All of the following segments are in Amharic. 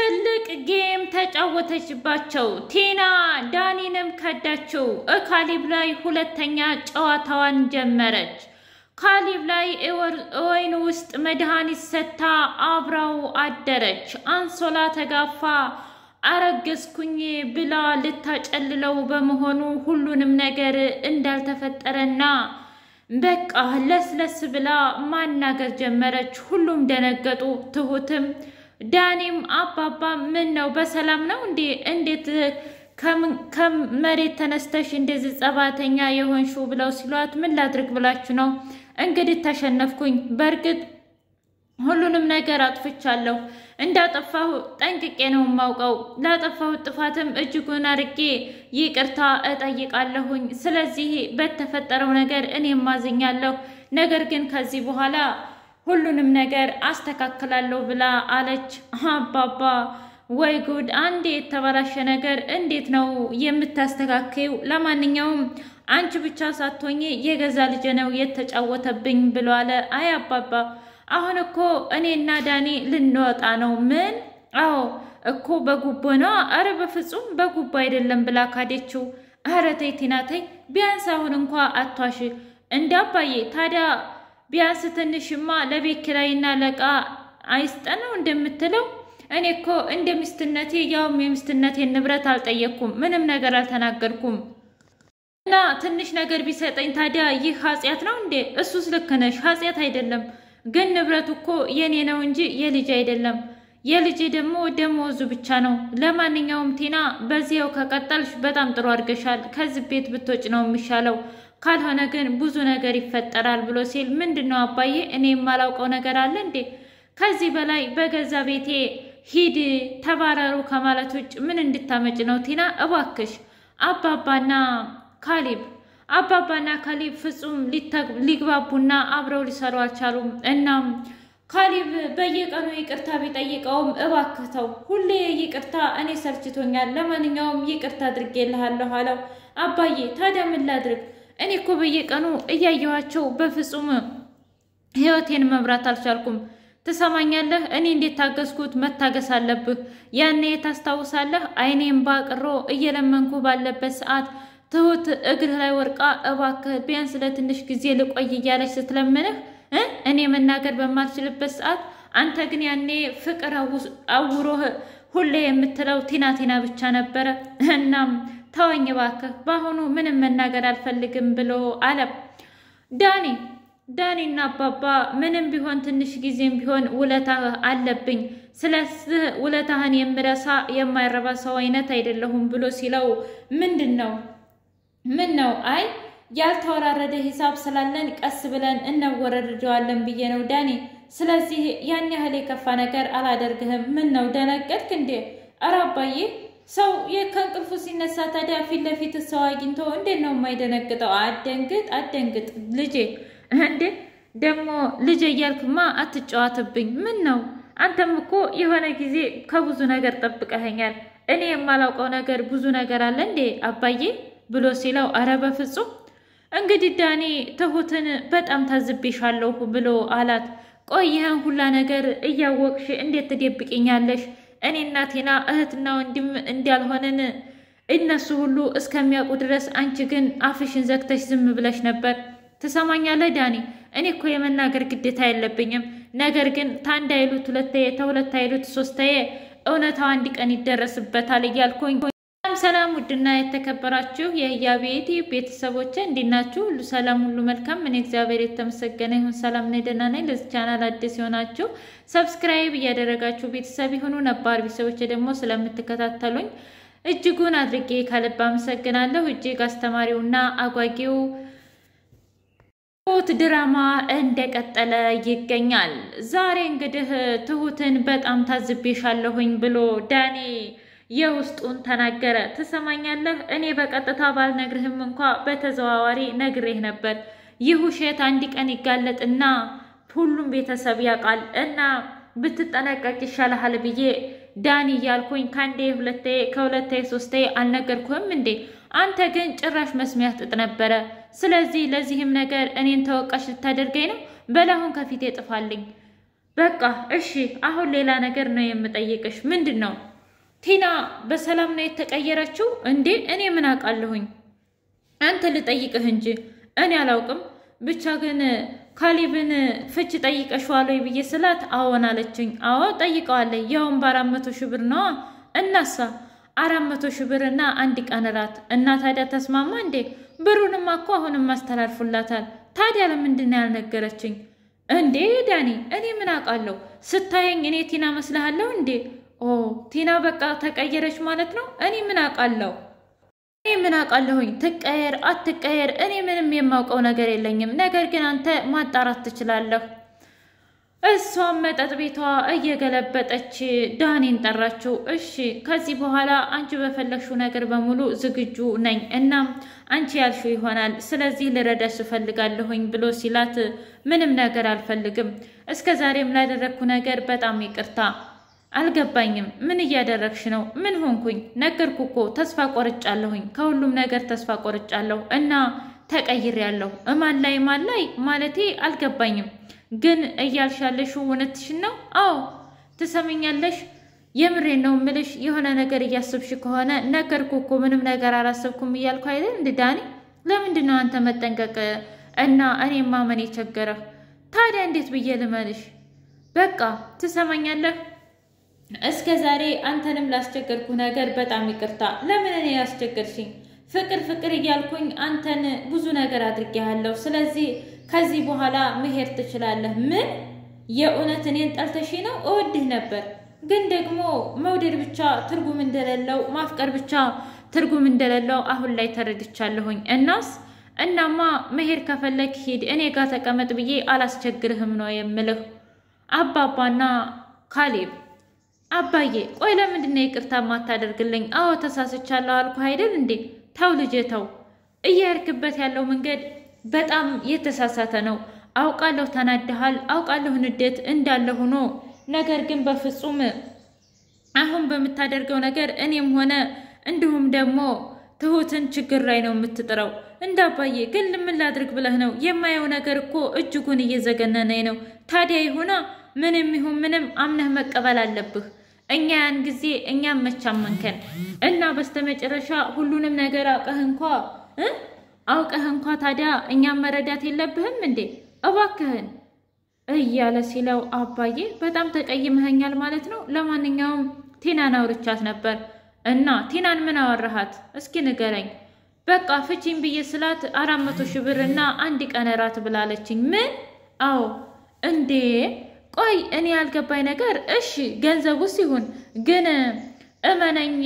ትልቅ ጌም ተጫወተችባቸው ቲና ዳኒንም ከዳችው ካሊብ ላይ ሁለተኛ ጨዋታዋን ጀመረች ካሊብ ላይ ወይን ውስጥ መድኃኒት ሰታ አብራው አደረች አንሶላ ተጋፋ አረገዝኩኝ ብላ ልታጨልለው በመሆኑ ሁሉንም ነገር እንዳልተፈጠረና በቃ ለስለስ ብላ ማናገር ጀመረች ሁሉም ደነገጡ ትሁትም ዳኒም አባባ ምን ነው በሰላም ነው እንዴት ከመሬት ተነስተሽ እንደዚህ ጸባተኛ የሆንሽው ብለው ሲሏት ምን ላድርግ ብላችሁ ነው እንግዲህ ተሸነፍኩኝ በርግጥ ሁሉንም ነገር አጥፍቻለሁ እንዳጠፋሁ ጠንቅቄ ነው ማውቀው ላጠፋሁ ጥፋትም እጅጉን አርቄ ይቅርታ እጠይቃለሁኝ ስለዚህ በተፈጠረው ነገር እኔም ማዝኛለሁ ነገር ግን ከዚህ በኋላ ሁሉንም ነገር አስተካክላለሁ ብላ አለች አባባ ወይ ጉድ አንዴ የተበላሸ ነገር እንዴት ነው የምታስተካክዩ ለማንኛውም አንቺ ብቻ ሳትሆኚ የገዛ ልጅ ነው የተጫወተብኝ ብሎ አለ አይ አባባ አሁን እኮ እኔና ዳኒ ልንወጣ ነው ምን አዎ እኮ በጉቦ ነው አረ በፍጹም በጉቦ አይደለም ብላ ካደችው አረ ተይ ቲና ተይ ቢያንስ አሁን እንኳን አቷሽ እንዳባዬ ታዲያ ቢያንስ ትንሽማ ለቤት ኪራይና ለቃ አይስጠነው እንደምትለው እኔ እኮ እንደምስትነቴ ያው የምስትነቴን ንብረት አልጠየቅኩም ምንም ነገር አልተናገርኩም እና ትንሽ ነገር ቢሰጠኝ ታዲያ ይህ ኃጢያት ነው እንዴ እሱስ ልክ ነሽ ኃጢያት አይደለም ግን ንብረቱ እኮ የኔ ነው እንጂ የልጅ አይደለም የልጅ ደግሞ ደሞዙ ብቻ ነው ለማንኛውም ቲና በዚያው ከቀጠልሽ በጣም ጥሩ አድርገሻል ከዚህ ቤት ብትወጪ ነው የሚሻለው ካልሆነ ግን ብዙ ነገር ይፈጠራል ብሎ ሲል ምንድነው አባዬ እኔ የማላውቀው ነገር አለ እንዴ ከዚህ በላይ በገዛ ቤቴ ሂድ ተባረሩ ከማለት ውጭ ምን እንድታመጭ ነው ቲና እባክሽ አባባና ካሊብ ፍጹም ሊግባቡና አብረው ሊሰሩ አልቻሉም እናም ካሊብ በየቀኑ ይቅርታ ቢጠይቀውም እባክተው ሁሌ ይቅርታ እኔ ሰልችቶኛል ለማንኛውም ይቅርታ አድርጌልሃለሁ አለው አባዬ ታዲያ ምን ላድርግ እኔ እኮ በየቀኑ እያየኋቸው በፍጹም ህይወቴን መምራት አልቻልኩም ትሰማኛለህ እኔ እንዴት ታገስኩት መታገስ አለብህ ያኔ ታስታውሳለህ አይኔም ባቅሮ እየለመንኩ ባለበት ሰዓት ትሁት እግር ላይ ወርቃ እባክህ ቢያንስ ለትንሽ ጊዜ ልቆይ እያለች ስትለምንህ እኔ መናገር በማልችልበት ሰዓት አንተ ግን ያኔ ፍቅር አውሮህ ሁሌ የምትለው ቲና ብቻ ነበረ እናም ተወኝ እባክህ በአሁኑ ምንም መናገር አልፈልግም ብሎ አለ ዳኒና አባባ ምንም ቢሆን ትንሽ ጊዜም ቢሆን ውለታህ አለብኝ ስለዚህ ውለታህን የምረሳ የማይረባ ሰው አይነት አይደለሁም ብሎ ሲለው ምን ነው አይ ያልተወራረደ ሂሳብ ስላለን ቀስ ብለን እንወረድደዋለን ብዬ ነው ዳኒ ስለዚህ ያን ያህል የከፋ ነገር አላደርግህም ምን ነው ደነገጥክ እንዴ ኧረ አባዬ ሰው ከእንቅልፉ ሲነሳ ታዲያ ፊት ለፊት ሰው አግኝቶ እንዴት ነው የማይደነግጠው አደንግጥ ልጄ እንዴ ደግሞ ልጄ እያልክማ አትጫወትብኝ ምን ነው አንተም እኮ የሆነ ጊዜ ከብዙ ነገር ጠብቀኸኛል እኔ የማላውቀው ነገር ብዙ ነገር አለ እንዴ አባዬ ብሎ ሲለው አረ በፍጹም እንግዲህ ዳኒ ትሁትን በጣም ታዝብሻለሁ ብሎ አላት ቆይህን ሁላ ነገር እያወቅሽ እንዴት ትደብቂኛለሽ እኔና ቲና እህትና ወንድም እንዳልሆነን እነሱ ሁሉ እስከሚያውቁ ድረስ አንቺ ግን አፍሽን ዘግተሽ ዝም ብለሽ ነበር ትሰማኛለህ ዳኒ እኔ እኮ የመናገር ግዴታ የለብኝም ነገር ግን ታንድ አይሉት ሁለተየ ተሁለት አይሉት ሶስተየ እውነታው አንድ ቀን ይደረስበታል እያልኩኝ ሰላም ውድና የተከበራችሁ የህያቤቲ ቤተሰቦቼ እንዲናችሁ ሁሉ ሰላም ሁሉ መልካም ምን እግዚአብሔር የተመሰገነ ይሁን ሰላም ነኝ ደህና ነኝ ለዚህ ቻናል አዲስ ሆናችሁ ሰብስክራይብ እያደረጋችሁ ቤተሰብ ይሁኑ ነባር ቤተሰቦቼ ደግሞ ስለምትከታተሉኝ እጅጉን አድርጌ ከልብ አመሰግናለሁ እጅግ አስተማሪውና አጓጊው ትሁት ድራማ እንደቀጠለ ይገኛል ዛሬ እንግዲህ ትሁትን በጣም ታዝብሻለሁኝ ብሎ ዳኒ የውስጡን ተናገረ ትሰማኛለህ እኔ በቀጥታ ባልነግርህም እንኳን በተዘዋዋሪ ነግሬህ ነበር ይህ ውሸት አንድ ቀን ይጋለጥና ሁሉም ቤተሰብ ያውቃል እና ብትጠነቀቅ ይሻልሃል ብዬ ዳኒ ያልኩኝ ካንዴ ሁለቴ ከሁለቴ ሶስቴ አልነገርኩህም እንዴ አንተ ግን ጭራሽ መስሚያህ ጥጥ ነበረ ስለዚህ ለዚህም ነገር እኔን ተወቃሽ ልታደርገኝ ነው በላሁን ከፊቴ ጥፋልኝ በቃ እሺ አሁን ሌላ ነገር ነው የምጠይቅሽ ምንድነው ቲና በሰላም ነው የተቀየረችው እንዴ እኔ ምን አውቃለሁኝ አንተ ልጠይቅህ እንጂ እኔ አላውቅም ብቻ ግን ካሊብን ፍች ጠይቀሽዋል ወይ ብዬ ስላት አዎን አለችኝ አዎ ጠይቀዋለሁ ያውም በ400,000 ብር ነው እናሳ 400,000 ብርና አንድ ቀን ራት እና ታዲያ ተስማማ እንዴ ብሩንማ እኮ አሁንም ማስተላልፉላታል ታዲያ ለምንድን ነው ያልነገረችኝ እንዴ ዳኒ እኔ ምን አውቃለሁ ስታየኝ እኔ ቲና መስልሃለሁ እንዴ ኦ ቲና በቃ ተቀየረች ማለት ነው እኔ ምን አውቃለሁኝ ትቀየር አትቀየር እኔ ምንም የማውቀው ነገር የለኝም ነገር ግን አንተ ማጣራት ትችላለህ እሷም መጠጥ ቤቷ እየገለበጠች ዳኒን ጠራችው እሺ ከዚህ በኋላ አንቺ በፈለግሽው ነገር በሙሉ ዝግጁ ነኝ እና አንቺ ያልሽው ይሆናል ስለዚህ ልረዳሽ እፈልጋለሁኝ ብሎ ሲላት ምንም ነገር አልፈልግም እስከዛሬም ላደረኩ ነገር በጣም ይቅርታ አልገባኝም ምን እያደረግሽ ነው ምን ሆንኩኝ ነገርኩ እኮ ተስፋ ቆርጫለሁኝ ከሁሉም ነገር ተስፋ ቆርጫለሁ እና ተቀይሬያለሁ ማን ላይ ማለቴ አልገባኝም ግን እያልሻለሽው እውነትሽን ነው አዎ ትሰሚኛለሽ የምሬን ነው ምልሽ የሆነ ነገር እያሰብሽ ከሆነ ነገርኩ እኮ ምንም ነገር አላሰብኩም እያልኩ አይደል እንዴ ዳኒ ለምንድነው አንተ መጠንቀቅ እና እኔ ማመን የቸገረህ ታዲያ እንዴት ብዬ ልመልሽ በቃ ትሰማኛለህ እስከዛሬ አንተንም ላስቸገርኩ ነገር በጣም ይቅርታ ለምን እኔ ያስቸገርሽኝ ፍቅር እያልኩኝ አንተን ብዙ ነገር አድርጌሃለሁ ስለዚህ ከዚህ በኋላ መሄድ ትችላለህ ምን የእውነት እኔን ጠልተሽ ነው እወድህ ነበር ግን ደግሞ መውደድ ብቻ ትርጉም እንደሌለው ማፍቀር ብቻ ትርጉም እንደሌለው አሁን ላይ ተረድቻለሁኝ እናማ መሄድ ከፈለክ ሂድ እኔ ጋር ተቀመጥ ብዬ አላስቸግርህም ነው የምልህ አባባና ካሌብ አባዬ ቆይ ለምንድን ነው ይቅርታ ማታደርግልኝ አዎ ተሳስቻለሁ አልኩ አይደል እንዴ ተው ልጄ ተው እየሄድክበት ያለው መንገድ በጣም የተሳሳተ ነው አውቃለሁ ተናደሃል አውቃለሁ ንዴት እንዳለ ሆኖ ነገር ግን በፍጹም አሁን በመታደርገው ነገር እኔም ሆነ እንዲሁም ደግሞ ትሁትን ችግር ላይ ነው የምትጥረው እንዳባዬ ግን ምን ላድርግ ብለህ ነው የማየው ነገር እኮ እጅጉን እየዘገነነኝ ነው ታዲያ ይሁና ምንም ይሁን ምንም አምነህ መቀበል አለብህ እኛ ያን ጊዜ እኛም መቻመንከን እና በስተመጨረሻ ሁሉንም ነገር አውቀህ እንኳ ታዲያ እኛም መረዳት የለብህም እንዴ እባክህን እያለ ሲለው አባዬ በጣም ተቀይመኸኛል ማለት ነው ለማንኛውም ቲናን አውርቻት ነበር እና ቲናን ምን አወራሃት እስኪ ንገረኝ በቃ ፍቺኝ ብዬ ስላት 400,000 ብርና አንድ ቀን ራት ብላለችኝ ምን አዎ እንዴ ቆይ እኔ ያልገባኝ ነገር እሺ ገንዘቡ ሲሆን ግን እመነኝ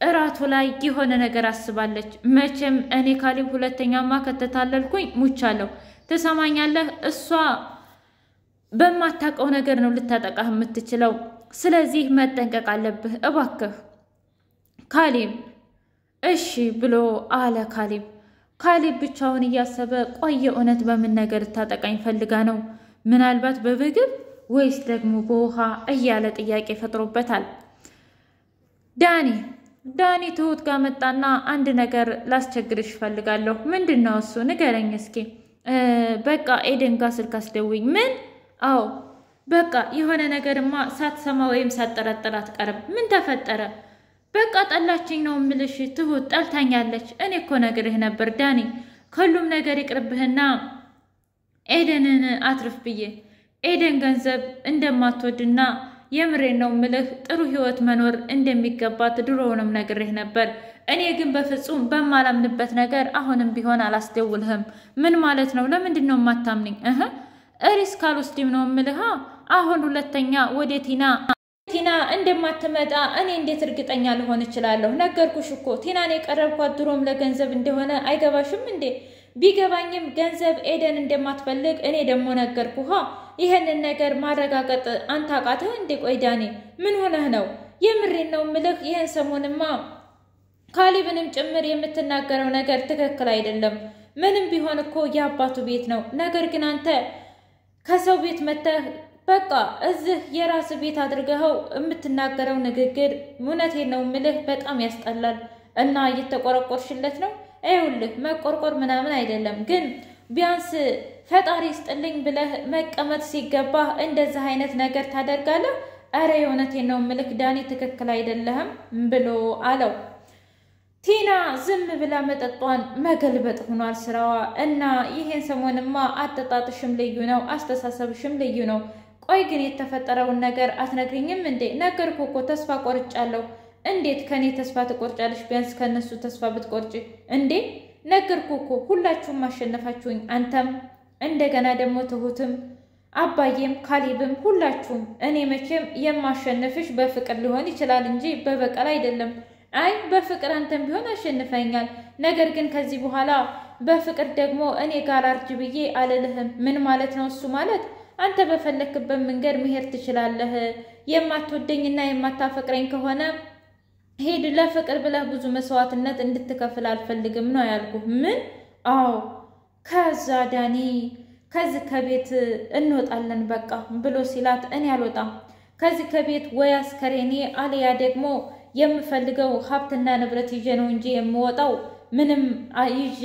እራቱ ላይ የሆነ ነገር አስባለች መቼም እኔ ካሊብ ሁለተኛማ ከተታለልኩኝ ሙቻለሁ ተሰማኛለህ እሷ በማታውቀው ነገር ነው ልታጠቃህ የምትችለው ስለዚህ መጠንቀቅ አለብህ እባክህ ካሊብ እሺ ብሎ አለ ካሊብ ብቻውን እያሰበ ቆየ እውነት በምን ነገር ታጠቃኝ ፈልጋ ነው ምናልባት በምግብ ወይስ ደግሞ በውሃ እያለ ጥያቄ ፈጥሮበታል ዳኒ ትሁት ጋር መጣና አንድ ነገር ላስቸግርሽ ፈልጋለሁ ምንድነው እሱ ንገረኝ እስኪ በቃ ኤደን ጋር ስልክ አስደውኝ ምን አዎ በቃ የሆነ ነገርማ ሳትሰማ ወይም ሳትጠረጥር አትቀርም ምን ተፈጠረ በቃ ጠላችኝ ነው ምልሽ ትሁት ጠልታኛለች እኔ እኮ ነግሬህ ነበር ዳኒ ከሁሉም ነገር ይቅርብህና ኤደንን አትርፍ ብዬ ኤደን ገንዘብ እንደማትወድና የምሬን ነው ምልህ ጥሩ ህይወት መኖር እንደሚገባት ድሮውንም ነግሬህ ነበር እኔ ግን በፍጹም በማላምንበት ነገር አሁንም ቢሆን አላስደውልህም ምን ማለት ነው ለምንድነው ማታምነኝ ሪስክ አልወስድም ነው ምልህ አሁን ሁለተኛ ወደ ቲና እንደማትመጣ እኔ እንዴት እርግጠኛ ልሆን እችላለሁ ነገርኩሽ እኮ ቲናን የቀረብኳት ድሮም ለገንዘብ እንደሆነ አይገባሽም እንዴ ቢገባኝም ገንዘብ ኤደን እንደማትፈልግ እኔ ደግሞ ነገርኩህ ይሄንን ነገር ማረጋገጥ አንተ አቃተህ እንዴ ቆይ ዳኒ ምን ሆነህ ነው የምሬን ነው ምልህ ይሄን ሰሞንማ ካሊብንም ጭምር የምትናገረው ነገር ትክክል አይደለም ምንም ቢሆን እኮ የአባቱ ቤት ነው ነገር ግን አንተ ከሰው ቤት መተህ በቃ እዚህ የራስ ቤት አድርገው የምትናገረው ንግግር እውነቴን ነው ምልህ በጣም ያስጠላል እና እየተቆረቆርሽለት ነው አይውልህ መቆርቆር ምናምን አይደለም ግን ቢያንስ ፈጣሪ ይስጥልኝ ብለህ መቀመጥ ሲገባ እንደዚህ አይነት ነገር ታደርጋለህ? አረ የእውነቴን ነው ምልክ ዳኒ ትክክል አይደለህም ብሎ አለው። ቲና ዝም ብላ መጠጧን መገልበጥ ሆኗል ስራዋ። እና ይሄን ሰሞንማ አጠጣጥሽም ልዩ ነው፣ አስተሳሰብሽም ልዩ ነው። ቆይ ግን የተፈጠረውን ነገር አትነግሪኝም እንዴ? ነገርኩ እኮ ተስፋ ቆርጫለሁ። እንዴት ከኔ ተስፋ ትቆርጫለሽ? ቢያንስ ከነሱ ተስፋ ብትቆርጭ እንዴ? ነገርኩ እኮ ሁላችሁም አሸነፋችሁኝ። አንተም እንደገና ደግሞ ትሁትም አባዬም ካሊብም ሁላችሁም። እኔ መቼም የማሸነፍሽ በፍቅር ሊሆን ይችላል እንጂ በበቀል አይደለም። አይ በፍቅር አንተም ቢሆን አሸንፈኛል። ነገር ግን ከዚህ በኋላ በፍቅር ደግሞ እኔ ጋር አርጅ ብዬ አልልህም። ምን ማለት ነው እሱ? ማለት አንተ በፈለክበት መንገድ መሄድ ትችላለህ። የማትወደኝና የማታፈቅረኝ ከሆነ ሄድ። ለፍቅር ብለህ ብዙ መስዋዕትነት እንድትከፍል አልፈልግም ነው ያልኩህ። ምን? አዎ። ከዛ ዳኒ ከዚህ ከቤት እንወጣለን በቃ ብሎ ሲላት እኔ አልወጣም ከዚህ ከቤት ወይ አስከሬኔ አልያ ደግሞ የምፈልገው ሀብትና ንብረት ይዤ ነው እንጂ የምወጣው ምንም ይዤ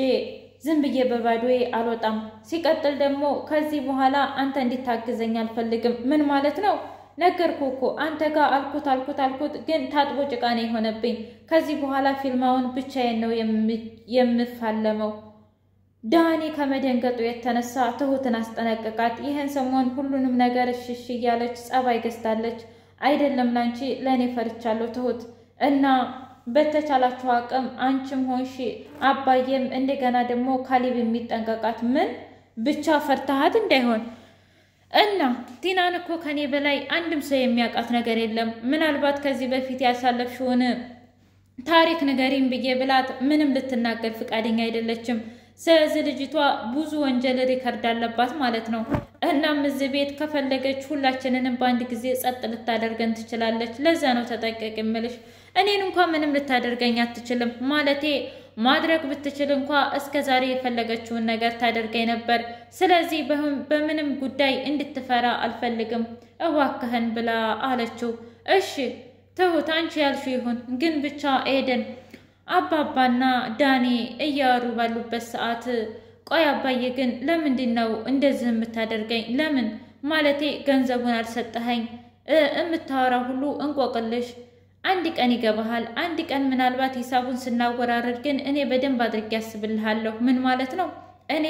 ዝም ብዬ በባዶዬ አልወጣም። ሲቀጥል ደግሞ ከዚህ በኋላ አንተ እንድታግዘኝ አልፈልግም። ምን ማለት ነው? ነገርኩ እኮ አንተ ጋር አልኩት ግን ታጥቦ ጭቃ ነው የሆነብኝ። ከዚህ በኋላ ፊልማውን ብቻዬን ነው የምፋለመው። ዳኒ ከመደንገጡ የተነሳ ትሁትን አስጠነቀቃት። ይህን ሰሞን ሁሉንም ነገር እሽሽ እያለች ጸባይ ገዝታለች። አይደለም ላንቺ ለእኔ ፈርቻለሁ ትሁት። እና በተቻላችሁ አቅም አንቺም ሆንሽ አባዬም እንደገና ደግሞ ካሊብ የሚጠንቀቃት። ምን ብቻ ፈርታሃት እንዳይሆን። እና ቲናን እኮ ከኔ በላይ አንድም ሰው የሚያውቃት ነገር የለም። ምናልባት ከዚህ በፊት ያሳለፍሽውን ታሪክ ንገሪኝ ብዬ ብላት ምንም ልትናገር ፍቃደኛ አይደለችም። ስለዚህ ልጅቷ ብዙ ወንጀል ሪከርድ አለባት ማለት ነው። እናም እዚህ ቤት ከፈለገች ሁላችንንም በአንድ ጊዜ ጸጥ ልታደርገን ትችላለች። ለዛ ነው ተጠንቀቅ የምልሽ። እኔን እንኳን ምንም ልታደርገኝ አትችልም። ማለቴ ማድረግ ብትችል እንኳ እስከ ዛሬ የፈለገችውን ነገር ታደርገኝ ነበር። ስለዚህ በምንም ጉዳይ እንድትፈራ አልፈልግም እባክህን ብላ አለችው። እሺ ትሁት አንቺ ያልሽው ይሁን፣ ግን ብቻ ኤደን አባባና ዳኒ እያወሩ ባሉበት ሰዓት ቆይ አባዬ ግን ለምንድን ነው እንደዚህ የምታደርገኝ? ለምን ማለቴ ገንዘቡን አልሰጠኸኝ? የምታወራው ሁሉ እንቆቅልሽ። አንድ ቀን ይገባሃል። አንድ ቀን ምናልባት ሂሳቡን ስናወራረድ ግን እኔ በደንብ አድርጌ ያስብልሃለሁ። ምን ማለት ነው? እኔ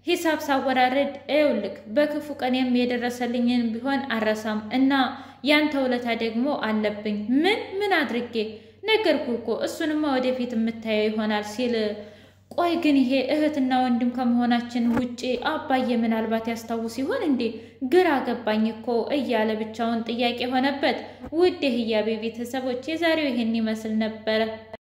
ሂሳብ ሳወራረድ ይኸውልህ በክፉ ቀኔም የደረሰልኝን ቢሆን አረሳም እና ያንተ ውለታ ደግሞ አለብኝ። ምን አድርጌ? ነገርኩ እኮ እሱንማ ወደፊት የምታየው ይሆናል ሲል ቆይ ግን ይሄ እህትና ወንድም ከመሆናችን ውጪ አባዬ ምናልባት ያስታውስ ይሆን እንዴ? ግራ ገባኝ እኮ እያለ ብቻውን ጥያቄ ሆነበት። ውድ የህያቤ ቤተሰቦች የዛሬው ይሄን ይመስል ነበረ።